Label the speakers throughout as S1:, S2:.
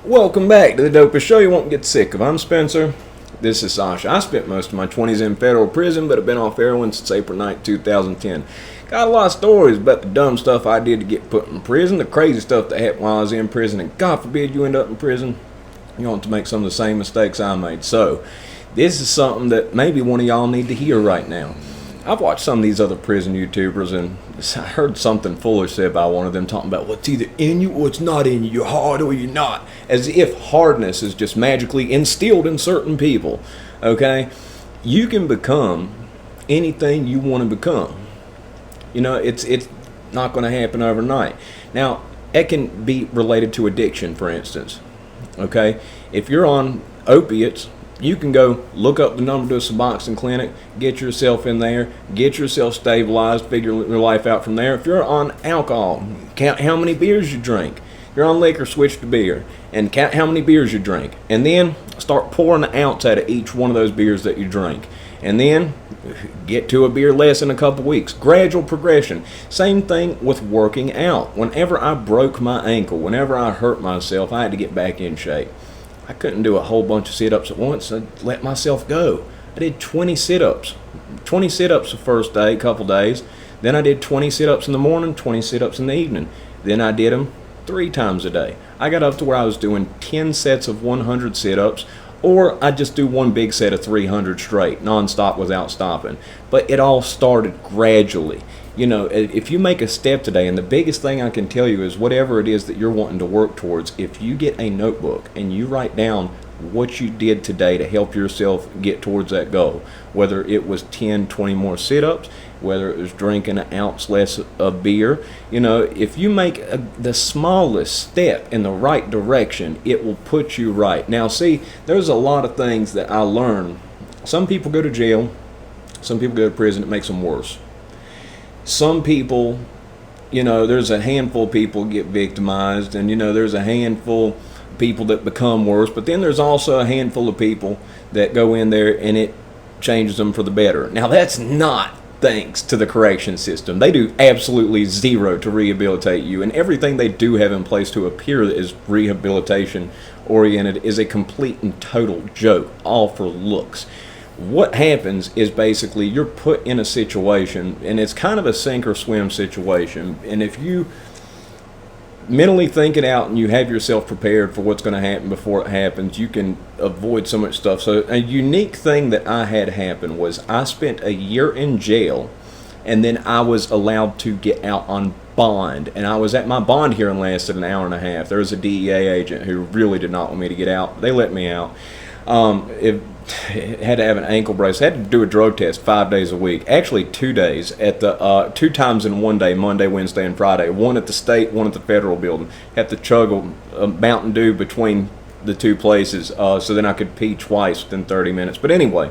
S1: Welcome back to the dopest show you won't get sick of. I'm Spencer. This is Sasha. I spent most of my 20s in federal prison, but have been off heroin since April 9, 2010. Got a lot of stories about the dumb stuff I did to get put in prison, the crazy stuff that happened while I was in prison, and God forbid you end up in prison, you want to make some of the same mistakes I made. So, this is something that maybe one of y'all need to hear right now. I've watched some of these other prison YouTubers, and I heard something foolish said by one of them talking about what's either in you or it's not in you. You're hard or you're not. As if hardness is just magically instilled in certain people. Okay? You can become anything you want to become. You know, it's not going to happen overnight. Now, it can be related to addiction, for instance. Okay? If you're on opiates, you can go look up the number to a Suboxone clinic, get yourself in there, get yourself stabilized, figure your life out from there. If you're on alcohol, count how many beers you drink. If you're on liquor, switch to beer and count how many beers you drink. And then start pouring an ounce out of each one of those beers that you drink. And then get to a beer less in a couple weeks. Gradual progression. Same thing with working out. Whenever I broke my ankle, whenever I hurt myself, I had to get back in shape. I couldn't do a whole bunch of sit-ups at once. I let myself go. I did 20 sit-ups. 20 sit-ups the first day, couple days. Then I did 20 sit-ups in the morning, 20 sit-ups in the evening. Then I did them 3 times a day. I got up to where I was doing 10 sets of 100 sit-ups, or I just do one big set of 300 straight, non-stop without stopping. But it all started gradually. You know, if you make a step today, and the biggest thing I can tell you is whatever it is that you're wanting to work towards, if you get a notebook and you write down what you did today to help yourself get towards that goal, whether it was 10, 20 more sit-ups, whether it was drinking an ounce less of beer, you know, if you make the smallest step in the right direction, it will put you right. Now, see, there's a lot of things that I learned. Some people go to jail, some people go to prison, it makes them worse. Some people, you know, there's a handful of people get victimized, and, you know, there's a handful of people that become worse, but then there's also a handful of people that go in there and it changes them for the better. Now, that's not thanks to the correction system. They do absolutely zero to rehabilitate you, and everything they do have in place to appear as rehabilitation oriented is a complete and total joke, all for looks. What happens is basically you're put in a situation, and it's kind of a sink or swim situation, and if you mentally think it out and you have yourself prepared for what's going to happen before it happens, you can avoid so much stuff. So a unique thing that I had happen was I spent a year in jail, and then I was allowed to get out on bond, and I was at my bond hearing lasted an hour and a half. There was a DEA agent who really did not want me to get out. They let me out. Had to have an ankle brace. Had to do a drug test 5 days a week. Actually, 2 days at the 2 times in one day, Monday, Wednesday, and Friday. One at the state, one at the federal building. Had to chug a Mountain Dew between the two places, so then I could pee twice within 30 minutes. But anyway,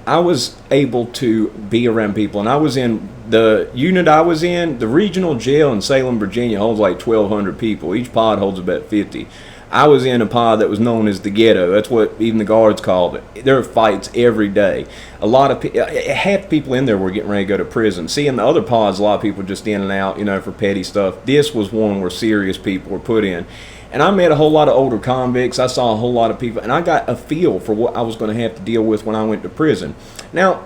S1: I was able to be around people, and I was in the unit I was in. The regional jail in Salem, Virginia holds like 1,200 people. Each pod holds about 50. I was in a pod that was known as the ghetto. That's what even the guards called it. There were fights every day. A lot of half people in there were getting ready to go to prison. See, in the other pods, a lot of people just in and out, you know, for petty stuff. This was one where serious people were put in. And I met a whole lot of older convicts. I saw a whole lot of people, and I got a feel for what I was going to have to deal with when I went to prison. Now,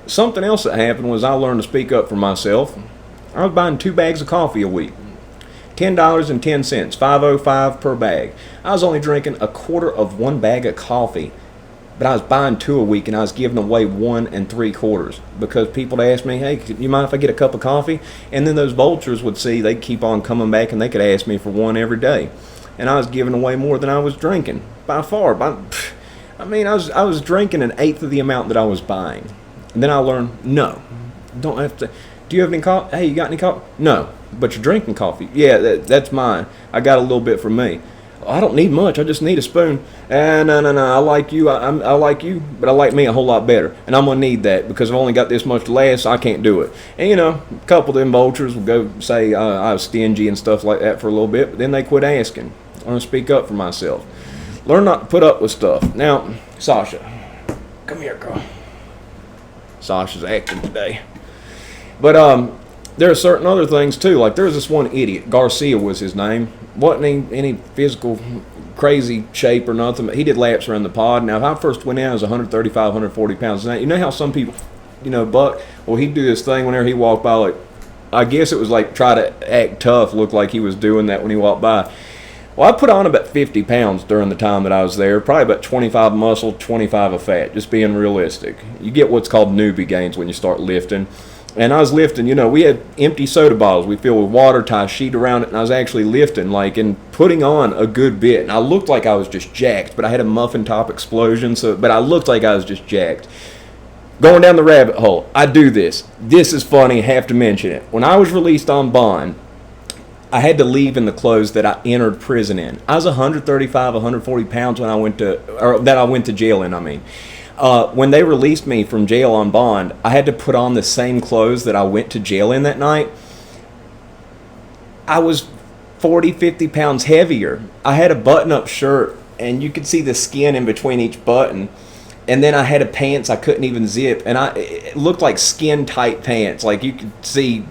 S1: something else that happened was I learned to speak up for myself. I was buying 2 bags of coffee a week. $10.10, $5.05 per bag. I was only drinking a quarter of 1 bag of coffee, but I was buying 2 a week, and I was giving away 1 3/4 because people would ask me, hey, you mind if I get a cup of coffee? And then those vultures would see, they'd keep on coming back, and they could ask me for 1 every day. And I was giving away more than I was drinking, by far. I was drinking 1/8 of the amount that I was buying. And then I learned, no, don't have to. Do you have any coffee? Hey, you got any coffee? No. But you're drinking coffee. Yeah, that's mine. I got a little bit for me. I don't need much. I just need a spoon. No. I like you. I like you, but I like me a whole lot better. And I'm going to need that because I've only got this much to last, so I can't do it. And, you know, a couple of them vultures will go say I was stingy and stuff like that for a little bit, but then they quit asking. I'm going to speak up for myself. Learn not to put up with stuff. Now, Sasha, come here, girl. Sasha's acting today. But there are certain other things too. Like there was this one idiot, Garcia was his name. Wasn't any physical crazy shape or nothing, but he did laps around the pod. Now, if I first went in, I was 135, 140 pounds. Now, you know how some people, buck? Well, he'd do this thing whenever he walked by, like, I guess it was like try to act tough, look like he was doing that when he walked by. Well, I put on about 50 pounds during the time that I was there, probably about 25 muscle, 25 of fat, just being realistic. You get what's called newbie gains when you start lifting. And I was lifting, we had empty soda bottles we filled with water, tie a sheet around it, and I was actually lifting, and putting on a good bit. And I looked like I was just jacked, but I had a muffin top explosion, but I looked like I was just jacked. Going down the rabbit hole, I do this. This is funny, have to mention it. When I was released on bond, I had to leave in the clothes that I entered prison in. I was 135, 140 pounds when I went to jail in, when they released me from jail on bond, I had to put on the same clothes that I went to jail in that night. I was 40, 50 pounds heavier. I had a button-up shirt, and you could see the skin in between each button. And then I had a pants I couldn't even zip, and it looked like skin-tight pants. Like you could see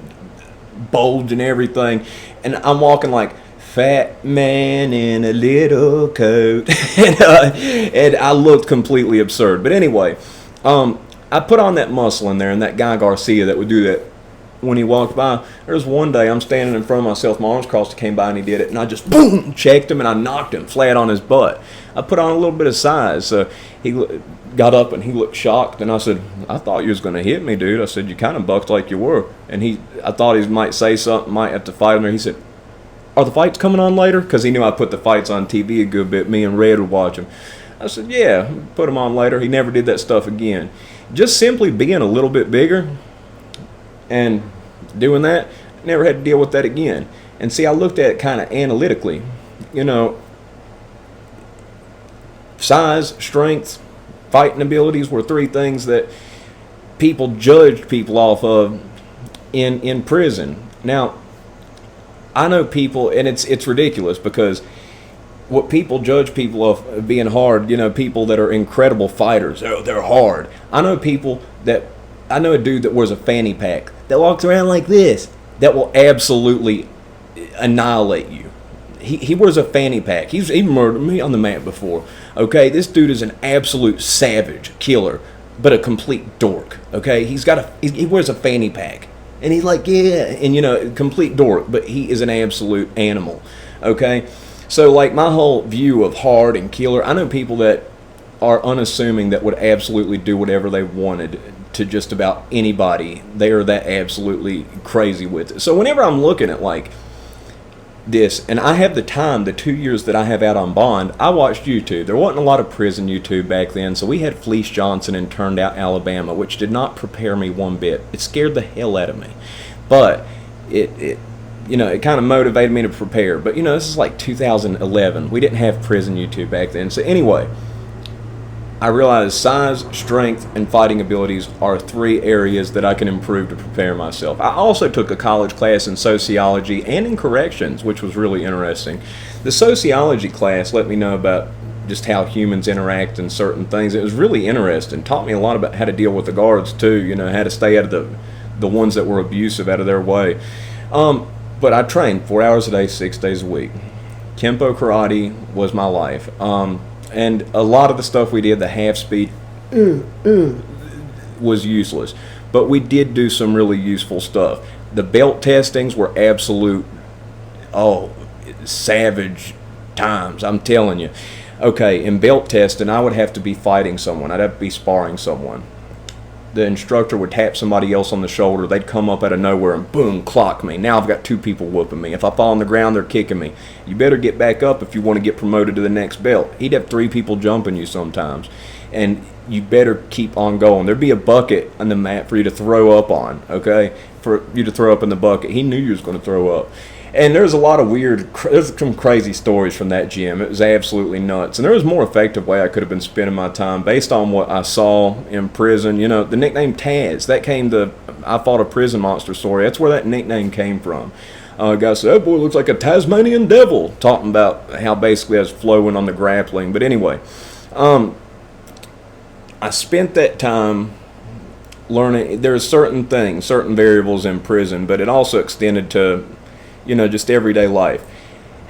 S1: bulge and everything. And I'm walking like fat man in a little coat. And I looked completely absurd. But anyway, I put on that muscle in there, and that guy Garcia that would do that when he walked by. There was one day I'm standing in front of myself, my arms crossed, he came by and he did it, and I just boom checked him and I knocked him flat on his butt. I put on a little bit of size, so he got up and he looked shocked, and I said, I thought you was going to hit me, dude. I said, you kind of bucked like you were. And I thought he might say something, might have to fight him there. He said, are the fights coming on later? Because he knew I put the fights on TV a good bit. Me and Red would watch them. I said, yeah, put them on later. He never did that stuff again. Just simply being a little bit bigger and doing that, never had to deal with that again. And see, I looked at it kind of analytically. Size, strength, fighting abilities were three things that people judged people off of in prison. Now, I know people, and it's ridiculous because what people judge people of being hard, people that are incredible fighters, they're hard. I know a dude that wears a fanny pack that walks around like this that will absolutely annihilate you. He wears a fanny pack. He murdered me on the mat before. Okay, this dude is an absolute savage killer, but a complete dork. Okay, he wears a fanny pack. And he's like, yeah, and complete dork, but he is an absolute animal, okay? So, my whole view of hard and killer, I know people that are unassuming that would absolutely do whatever they wanted to just about anybody. They are that absolutely crazy with it. So, whenever I'm looking at, this, and I have the time, the 2 years that I have out on bond, I watched YouTube. There wasn't a lot of prison YouTube back then, so we had Fleece Johnson in Turned Out, Alabama, which did not prepare me one bit. It scared the hell out of me, but it kind of motivated me to prepare. But this is like 2011. We didn't have prison YouTube back then. So anyway, I realized size, strength, and fighting abilities are three areas that I can improve to prepare myself. I also took a college class in sociology and in corrections, which was really interesting. The sociology class let me know about just how humans interact and certain things. It was really interesting. Taught me a lot about how to deal with the guards too, how to stay out of the ones that were abusive, out of their way. But I trained 4 hours a day, 6 days a week. Kempo karate was my life. And a lot of the stuff we did, the half speed, was useless. But we did do some really useful stuff. The belt testings were absolute, savage times, I'm telling you. Okay, in belt testing, I would have to be fighting someone. I'd have to be sparring someone. The instructor would tap somebody else on the shoulder. They'd come up out of nowhere and boom, clock me. Now I've got two people whooping me. If I fall on the ground, they're kicking me. You better get back up if you want to get promoted to the next belt. He'd have three people jumping you sometimes. And you better keep on going. There'd be a bucket on the mat for you to throw up on, okay? For you to throw up in the bucket. He knew you was going to throw up. And there's a lot of there's some crazy stories from that gym. It was absolutely nuts. And there was a more effective way I could have been spending my time based on what I saw in prison. The nickname Taz, I fought a prison monster story. That's where that nickname came from. A guy said, that boy looks like a Tasmanian devil, talking about how basically I was flowing on the grappling. But anyway, I spent that time learning. There's certain things, certain variables in prison, but it also extended to, just everyday life.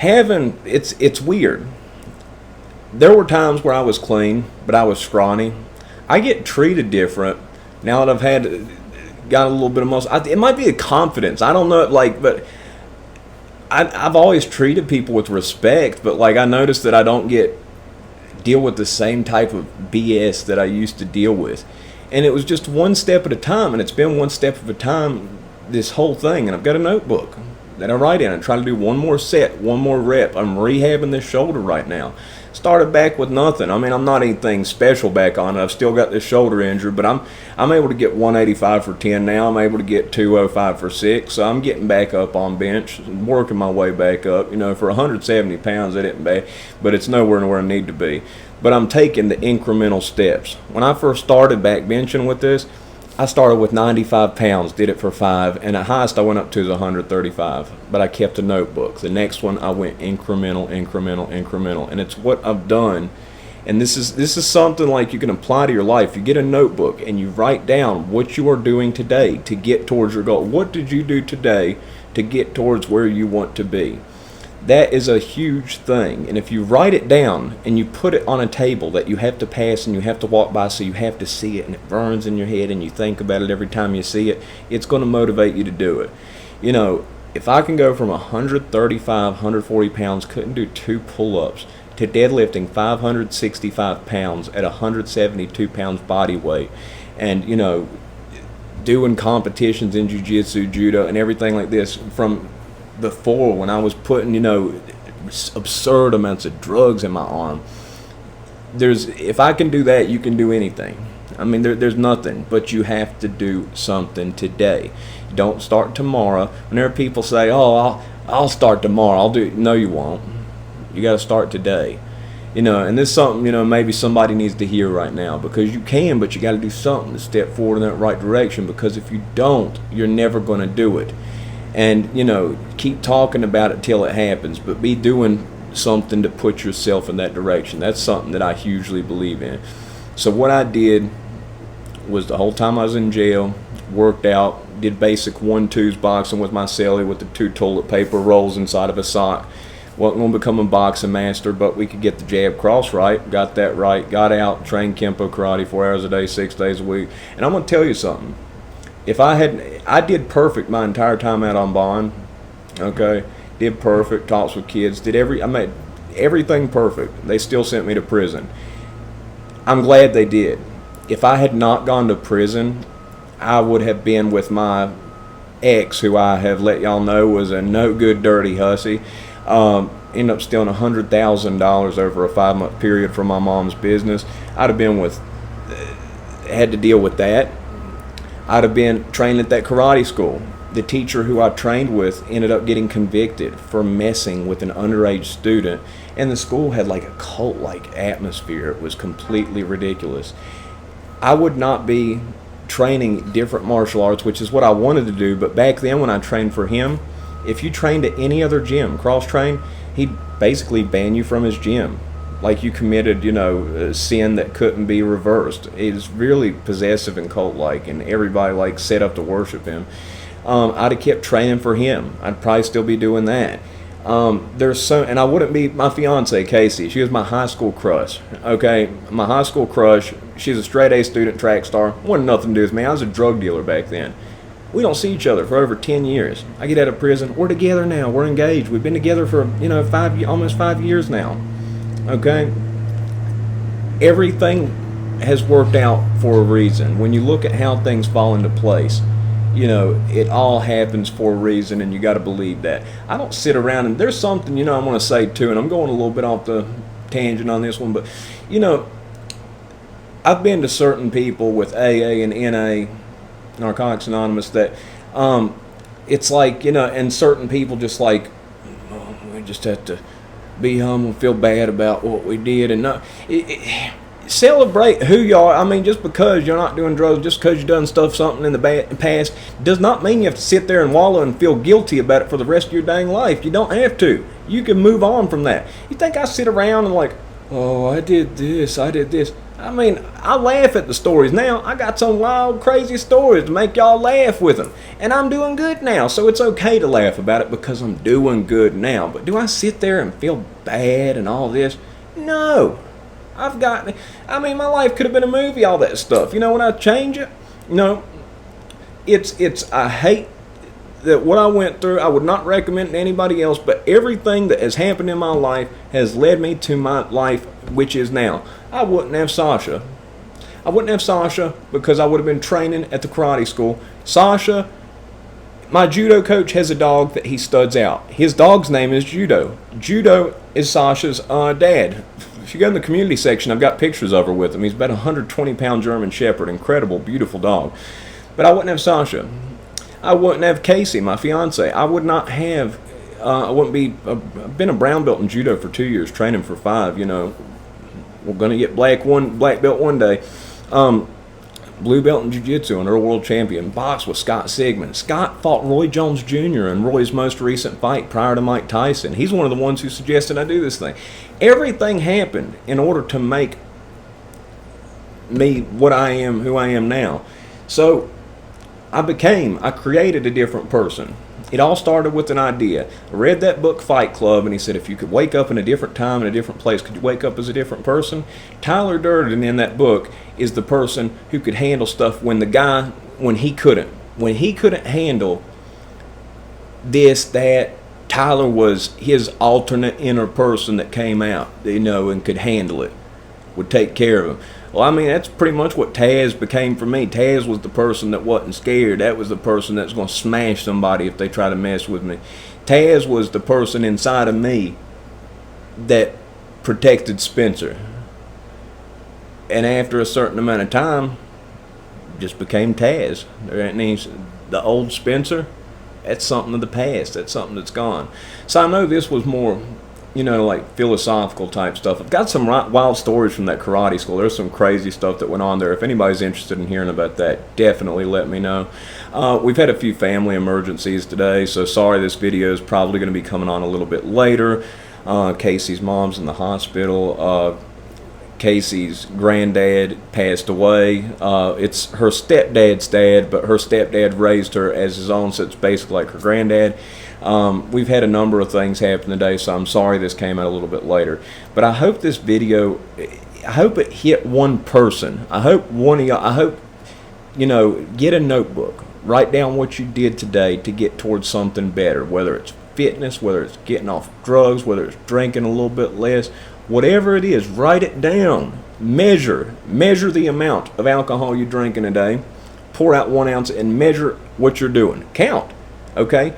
S1: It's weird. There were times where I was clean, but I was scrawny. I get treated different now that got a little bit of muscle. It might be a confidence. I don't know, but I've always treated people with respect, but I noticed that I don't deal with the same type of BS that I used to deal with. And it was just one step at a time, and it's been one step at a time this whole thing. And I've got a notebook that I write in and try to do one more set, one more rep. I'm rehabbing this shoulder right now. Started back with nothing. I mean, I'm not anything special back on it. I've still got this shoulder injury, but I'm able to get 185 for 10 now. I'm able to get 205 for 6. So I'm getting back up on bench, working my way back up. For 170 pounds, that isn't bad, but it's nowhere near where I need to be. But I'm taking the incremental steps. When I first started back benching with this, I started with 95 pounds, did it for 5, and at highest I went up to 135, but I kept a notebook. The next one I went incremental, and it's what I've done. And this is something you can apply to your life. You get a notebook and you write down what you are doing today to get towards your goal. What did you do today to get towards where you want to be? That is a huge thing. And if you write it down and you put it on a table that you have to pass and you have to walk by, so you have to see it and it burns in your head and you think about it every time you see it, it's going to motivate you to do it. If I can go from 135, 140 pounds, couldn't do 2 pull-ups, to deadlifting 565 pounds at 172 pounds body weight, and, doing competitions in jiu-jitsu, judo, and everything like this, from before when I was putting, absurd amounts of drugs in my arm. If I can do that, you can do anything. I mean, there's nothing, but you have to do something today. Don't start tomorrow. Whenever people say, "Oh, I'll start tomorrow," no, you won't. You got to start today. And this is something, maybe somebody needs to hear right now, because you can, but you got to do something to step forward in that right direction, because if you don't, you're never going to do it. And, keep talking about it till it happens, but be doing something to put yourself in that direction. That's something that I hugely believe in. So what I did was, the whole time I was in jail, worked out, did basic 1-2s boxing with my celly with the 2 toilet paper rolls inside of a sock. Wasn't going to become a boxing master, but we could get the jab cross right. Got that right. Got out, trained Kempo karate 4 hours a day, 6 days a week. And I'm going to tell you something. I did perfect my entire time out on bond. Okay, did perfect. Talks with kids. I made everything perfect. They still sent me to prison. I'm glad they did. If I had not gone to prison, I would have been with my ex, who I have let y'all know was a no good, dirty hussy. Ended up stealing $100,000 over a 5-month period from my mom's business. I'd have been had to deal with that. I'd have been trained at that karate school. The teacher who I trained with ended up getting convicted for messing with an underage student, and the school had a cult-like atmosphere. It was completely ridiculous. I would not be training different martial arts, which is what I wanted to do, but back then when I trained for him, if you trained at any other gym, cross-train, he'd basically ban you from his gym. You committed, a sin that couldn't be reversed. He's really possessive and cult-like, and everybody set up to worship him. I'd have kept training for him. I'd probably still be doing that. And I wouldn't be my fiance, Casey. She was my high school crush. Okay, my high school crush. She's a straight A student, track star. Wasn't nothing to do with me. I was a drug dealer back then. We don't see each other for over 10 years. I get out of prison. We're together now. We're engaged. We've been together for almost 5 years now. Okay, everything has worked out for a reason. When you look at how things fall into place, it all happens for a reason, and you got to believe that. I don't sit around, and there's something I want to say too, and I'm going a little bit off the tangent on this one, but I've been to certain people with AA and NA, Narcotics Anonymous, that it's and certain people just we just have to be humble, feel bad about what we did, and not celebrate who you are. I mean, just because you're not doing drugs, just because you've done something in the past, does not mean you have to sit there and wallow and feel guilty about it for the rest of your dang life. You don't have to. You can move on from that. You think I sit around and Oh, I did this, I did this. I mean, I laugh at the stories now. I got some wild, crazy stories to make y'all laugh with them. And I'm doing good now, so it's okay to laugh about it because I'm doing good now. But do I sit there and feel bad and all this? No. I mean, my life could have been a movie, all that stuff. You know, when I change it? No. I hate that what I went through. I would not recommend it to anybody else, but everything that has happened in my life has led me to my life, which is now. I wouldn't have Sasha. I wouldn't have Sasha because I would have been training at the karate school. Sasha, my judo coach, has a dog that he studs out. His dog's name is Judo. Judo is Sasha's dad. If you go in the community section, I've got pictures of her with him. He's about a 120-pound German Shepherd. Incredible, beautiful dog. But I wouldn't have Sasha. I wouldn't have Casey, my fiance. I would not have. I wouldn't be. I've been a brown belt in judo for 2 years, training for 5. You know, we're gonna get black belt one day. Blue belt in jiu-jitsu and world champion. Box with Scott Sigmund. Scott fought Roy Jones Jr. in Roy's most recent fight prior to Mike Tyson. He's one of the ones who suggested I do this thing. Everything happened in order to make me what I am, who I am now. So I created a different person. It all started with an idea. I read that book, Fight Club, and he said, if you could wake up in a different time, in a different place, could you wake up as a different person? Tyler Durden in that book is the person who could handle stuff when he couldn't. When he couldn't handle this, that, Tyler was his alternate inner person that came out, you know, and could handle it, would take care of him. Well, I mean, that's pretty much what Taz became for me. Taz was the person that wasn't scared. That was the person that's going to smash somebody if they try to mess with me. Taz was the person inside of me that protected Spencer. And after a certain amount of time, just became Taz. That means the old Spencer, that's something of the past. That's something that's gone. So I know this was more, you know, like philosophical type stuff. I've got some wild stories from that karate school. There's some crazy stuff that went on there. If anybody's interested in hearing about that, definitely let me know. We've had a few family emergencies today, so sorry this video is probably going to be coming on a little bit later. Casey's mom's in the hospital. Casey's granddad passed away. It's her stepdad's dad, but her stepdad raised her as his own, so it's basically like her granddad. We've had a number of things happen today, so I'm sorry this came out a little bit later. But I hope this video, I hope it hit one person. I hope one of y'all, you know, get a notebook. Write down what you did today to get towards something better, whether it's fitness, whether it's getting off drugs, whether it's drinking a little bit less. Whatever it is, write it down. Measure the amount of alcohol you drink in a day. Pour out 1 ounce and measure what you're doing. Count, okay?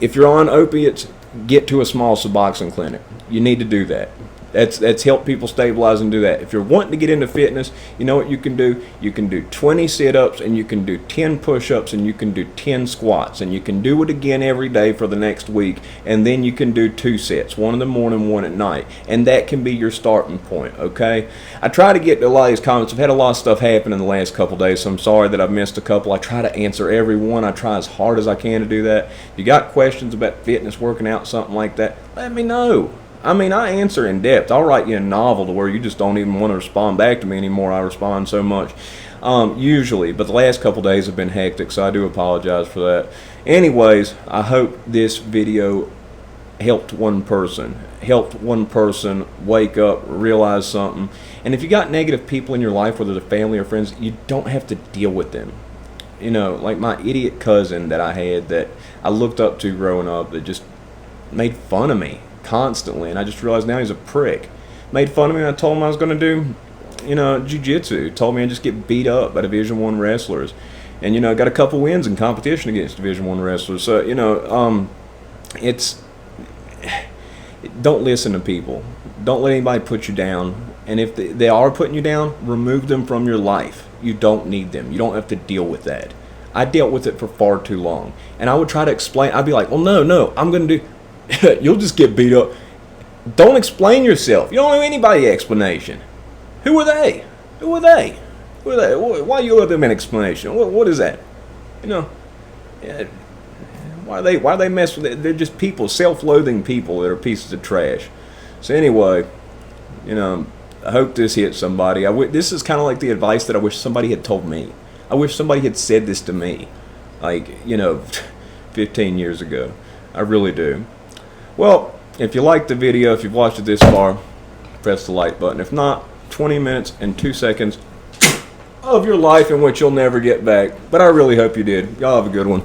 S1: If you're on opiates, get to a small Suboxone clinic. You need to do that. That's helped people stabilize and do that. If you're wanting to get into fitness, you know what you can do? You can do 20 sit-ups, and you can do 10 push-ups, and you can do 10 squats, and you can do it again every day for the next week, and then you can do 2 sets, 1 in the morning, 1 at night, and that can be your starting point, okay? I try to get to a lot of these comments. I've had a lot of stuff happen in the last couple days, so I'm sorry that I've missed a couple. I try to answer every one. I try as hard as I can to do that. If you got questions about fitness, working out, something like that, let me know. I mean, I answer in depth. I'll write you a novel to where you just don't even want to respond back to me anymore. I respond so much, usually. But the last couple days have been hectic, so I do apologize for that. Anyways, I hope this video helped one person. Helped one person wake up, realize something. And if you got negative people in your life, whether they're family or friends, you don't have to deal with them. You know, like my idiot cousin that I had that I looked up to growing up that just made fun of me constantly, and I just realized now he's a prick. Made fun of me, and I told him I was going to do, you know, jiu-jitsu. Told me I'd just get beat up by Division I wrestlers, and you know, got a couple wins in competition against Division I wrestlers. So you know, don't listen to people. Don't let anybody put you down. And if they are putting you down, remove them from your life. You don't need them. You don't have to deal with that. I dealt with it for far too long, and I would try to explain. I'd be like, well, no, I'm going to do. You'll just get beat up. Don't explain yourself. You don't owe anybody an explanation. Who are they? Who are they? Who are they? Why you owe them an explanation? What is that? You know, why they mess with it? They're just people, self-loathing people that are pieces of trash. So anyway, You know, I hope this hits somebody. This is kind of like the advice that I wish somebody had told me. I wish somebody had said this to me, like, 15 years ago. I really do. Well, if you liked the video, if you've watched it this far, press the like button. If not, 20 minutes and 2 seconds of your life in which you'll never get back. But I really hope you did. Y'all have a good one.